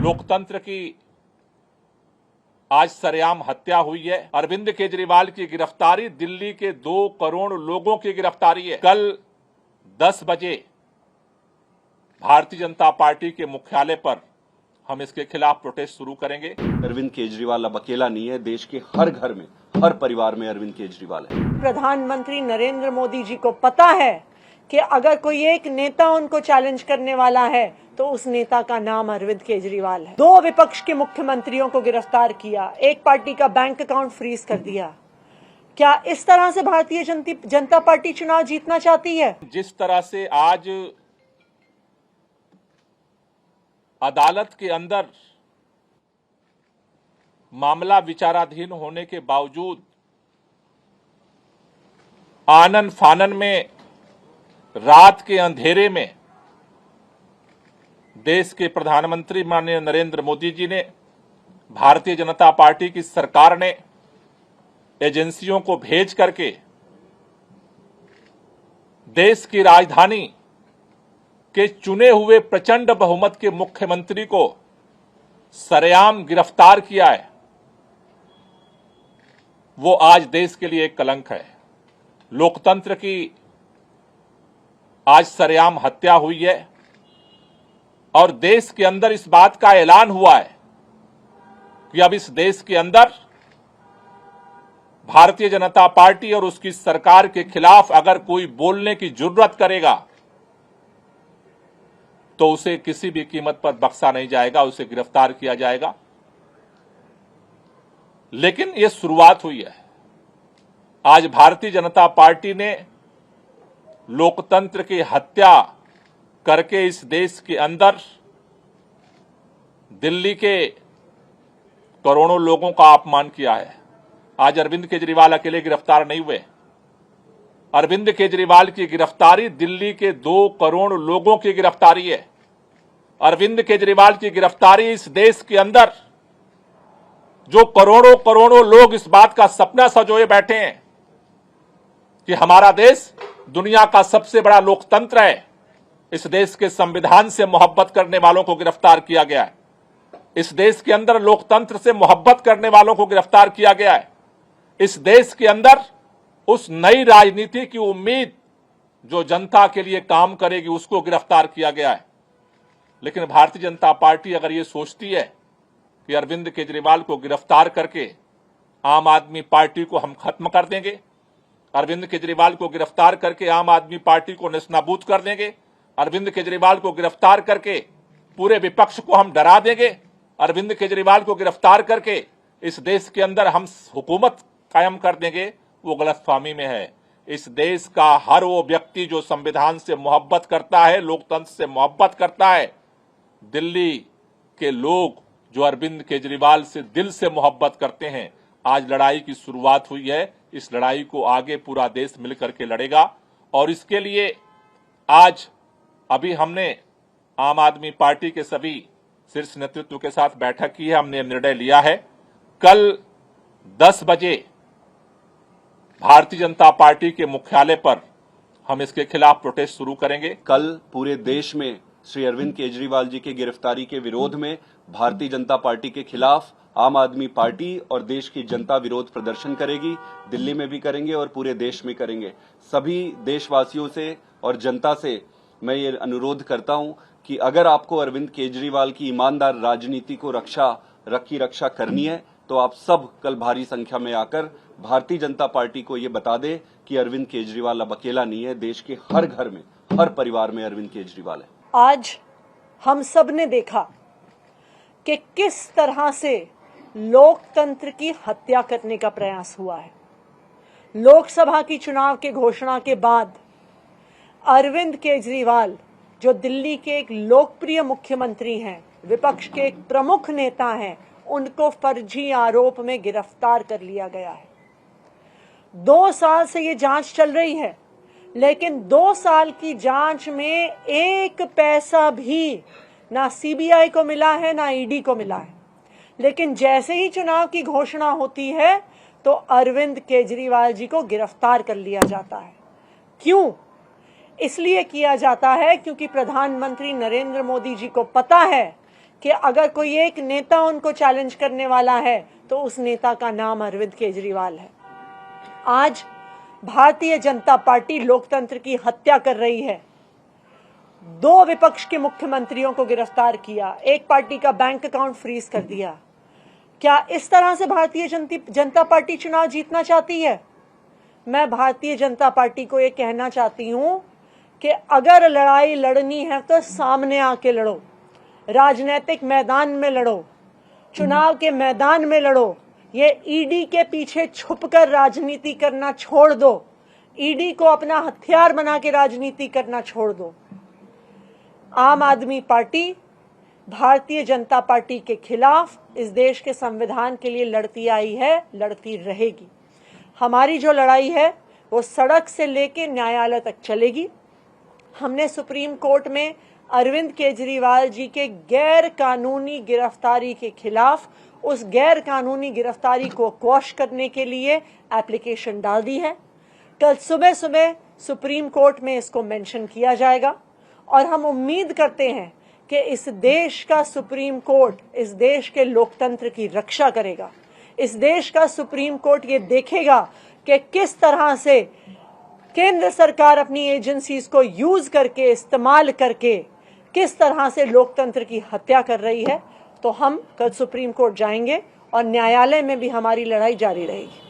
लोकतंत्र की आज सरेआम हत्या हुई है। अरविंद केजरीवाल की गिरफ्तारी दिल्ली के 2 करोड़ लोगों की गिरफ्तारी है। कल 10 बजे भारतीय जनता पार्टी के मुख्यालय पर हम इसके खिलाफ प्रोटेस्ट शुरू करेंगे। अरविंद केजरीवाल अब अकेला नहीं है, देश के हर घर में, हर परिवार में अरविंद केजरीवाल है। प्रधानमंत्री नरेंद्र मोदी जी को पता है कि अगर कोई एक नेता उनको चैलेंज करने वाला है तो उस नेता का नाम अरविंद केजरीवाल है। 2 विपक्ष के मुख्यमंत्रियों को गिरफ्तार किया, एक पार्टी का बैंक अकाउंट फ्रीज कर दिया। क्या इस तरह से भारतीय जनता पार्टी चुनाव जीतना चाहती है? जिस तरह से आज अदालत के अंदर मामला विचाराधीन होने के बावजूद आनन फानन में रात के अंधेरे में देश के प्रधानमंत्री माननीय नरेंद्र मोदी जी ने, भारतीय जनता पार्टी की सरकार ने एजेंसियों को भेज करके देश की राजधानी के चुने हुए प्रचंड बहुमत के मुख्यमंत्री को सरेआम गिरफ्तार किया है, वो आज देश के लिए एक कलंक है। लोकतंत्र की आज सरेआम हत्या हुई है और देश के अंदर इस बात का ऐलान हुआ है कि अब इस देश के अंदर भारतीय जनता पार्टी और उसकी सरकार के खिलाफ अगर कोई बोलने की जुर्रत करेगा तो उसे किसी भी कीमत पर बख्शा नहीं जाएगा, उसे गिरफ्तार किया जाएगा। लेकिन यह शुरुआत हुई है। आज भारतीय जनता पार्टी ने लोकतंत्र की हत्या करके इस देश के अंदर दिल्ली के करोड़ों लोगों का अपमान किया है। आज अरविंद केजरीवाल अकेले गिरफ्तार नहीं हुए। अरविंद केजरीवाल की गिरफ्तारी दिल्ली के 2 करोड़ लोगों की गिरफ्तारी है। अरविंद केजरीवाल की गिरफ्तारी इस देश के अंदर जो करोड़ों करोड़ों लोग इस बात का सपना सजोए बैठे हैं कि हमारा देश दुनिया का सबसे बड़ा लोकतंत्र है, इस देश के संविधान से मोहब्बत करने वालों को गिरफ्तार किया गया है। इस देश के अंदर लोकतंत्र से मोहब्बत करने वालों को गिरफ्तार किया गया है। इस देश के अंदर उस नई राजनीति की उम्मीद जो जनता के लिए काम करेगी उसको गिरफ्तार किया गया है। लेकिन भारतीय जनता पार्टी अगर ये सोचती है कि अरविंद केजरीवाल को गिरफ्तार करके आम आदमी पार्टी को हम खत्म कर देंगे, अरविंद केजरीवाल को गिरफ्तार करके आम आदमी पार्टी को नेस्तनाबूद कर देंगे, अरविंद केजरीवाल को गिरफ्तार करके पूरे विपक्ष को हम डरा देंगे, अरविंद केजरीवाल को गिरफ्तार करके इस देश के अंदर हम हुकूमत कायम कर देंगे, वो गलतफहमी में है। इस देश का हर वो व्यक्ति जो संविधान से मोहब्बत करता है, लोकतंत्र से मोहब्बत करता है, दिल्ली के लोग जो अरविंद केजरीवाल से दिल से मोहब्बत करते हैं, आज लड़ाई की शुरुआत हुई है। इस लड़ाई को आगे पूरा देश मिलकर के लड़ेगा और इसके लिए आज अभी हमने आम आदमी पार्टी के सभी शीर्ष नेतृत्व के साथ बैठक की है। हमने निर्णय लिया है कल 10 बजे भारतीय जनता पार्टी के मुख्यालय पर हम इसके खिलाफ प्रोटेस्ट शुरू करेंगे। कल पूरे देश में श्री अरविंद केजरीवाल जी की गिरफ्तारी के विरोध में भारतीय जनता पार्टी के खिलाफ आम आदमी पार्टी और देश की जनता विरोध प्रदर्शन करेगी। दिल्ली में भी करेंगे और पूरे देश में करेंगे। सभी देशवासियों से और जनता से मैं ये अनुरोध करता हूं कि अगर आपको अरविंद केजरीवाल की ईमानदार राजनीति को रक्षा करनी है तो आप सब कल भारी संख्या में आकर भारतीय जनता पार्टी को ये बता दें कि अरविंद केजरीवाल अब अकेला नहीं है, देश के हर घर में, हर परिवार में अरविंद केजरीवाल है। आज हम सब ने देखा कि किस तरह से लोकतंत्र की हत्या करने का प्रयास हुआ है। लोकसभा की चुनाव के घोषणा के बाद अरविंद केजरीवाल जो दिल्ली के एक लोकप्रिय मुख्यमंत्री हैं, विपक्ष के एक प्रमुख नेता हैं, उनको फर्जी आरोप में गिरफ्तार कर लिया गया है। 2 साल से ये जांच चल रही है, लेकिन 2 साल की जांच में 1 पैसा भी ना सीबीआई को मिला है ना ईडी को मिला है। लेकिन जैसे ही चुनाव की घोषणा होती है तो अरविंद केजरीवाल जी को गिरफ्तार कर लिया जाता है। क्यों? इसलिए किया जाता है क्योंकि प्रधानमंत्री नरेंद्र मोदी जी को पता है कि अगर कोई एक नेता उनको चैलेंज करने वाला है तो उस नेता का नाम अरविंद केजरीवाल है। आज भारतीय जनता पार्टी लोकतंत्र की हत्या कर रही है। 2 विपक्ष के मुख्यमंत्रियों को गिरफ्तार किया, एक पार्टी का बैंक अकाउंट फ्रीज कर दिया। क्या इस तरह से भारतीय जनता पार्टी चुनाव जीतना चाहती है? मैं भारतीय जनता पार्टी को यह कहना चाहती हूं कि अगर लड़ाई लड़नी है तो सामने आके लड़ो, राजनीतिक मैदान में लड़ो, चुनाव के मैदान में लड़ो। ये ईडी के पीछे छुपकर राजनीति करना छोड़ दो, ईडी को अपना हथियार बना के राजनीति करना छोड़ दो। आम आदमी पार्टी भारतीय जनता पार्टी के खिलाफ इस देश के संविधान के लिए लड़ती आई है, लड़ती रहेगी। हमारी जो लड़ाई है वो सड़क से लेके न्यायालय तक चलेगी। हमने सुप्रीम कोर्ट में अरविंद केजरीवाल जी के गैर कानूनी गिरफ्तारी के खिलाफ उस गैर कानूनी गिरफ्तारी को क्वॉश करने के लिए एप्लीकेशन डाल दी है। कल सुबह सुबह सुप्रीम कोर्ट में इसको मेंशन किया जाएगा और हम उम्मीद करते हैं कि इस देश का सुप्रीम कोर्ट इस देश के लोकतंत्र की रक्षा करेगा। इस देश का सुप्रीम कोर्ट ये देखेगा कि किस तरह से केंद्र सरकार अपनी एजेंसीज को यूज करके, इस्तेमाल करके किस तरह से लोकतंत्र की हत्या कर रही है। तो हम कल सुप्रीम कोर्ट जाएंगे और न्यायालय में भी हमारी लड़ाई जारी रहेगी।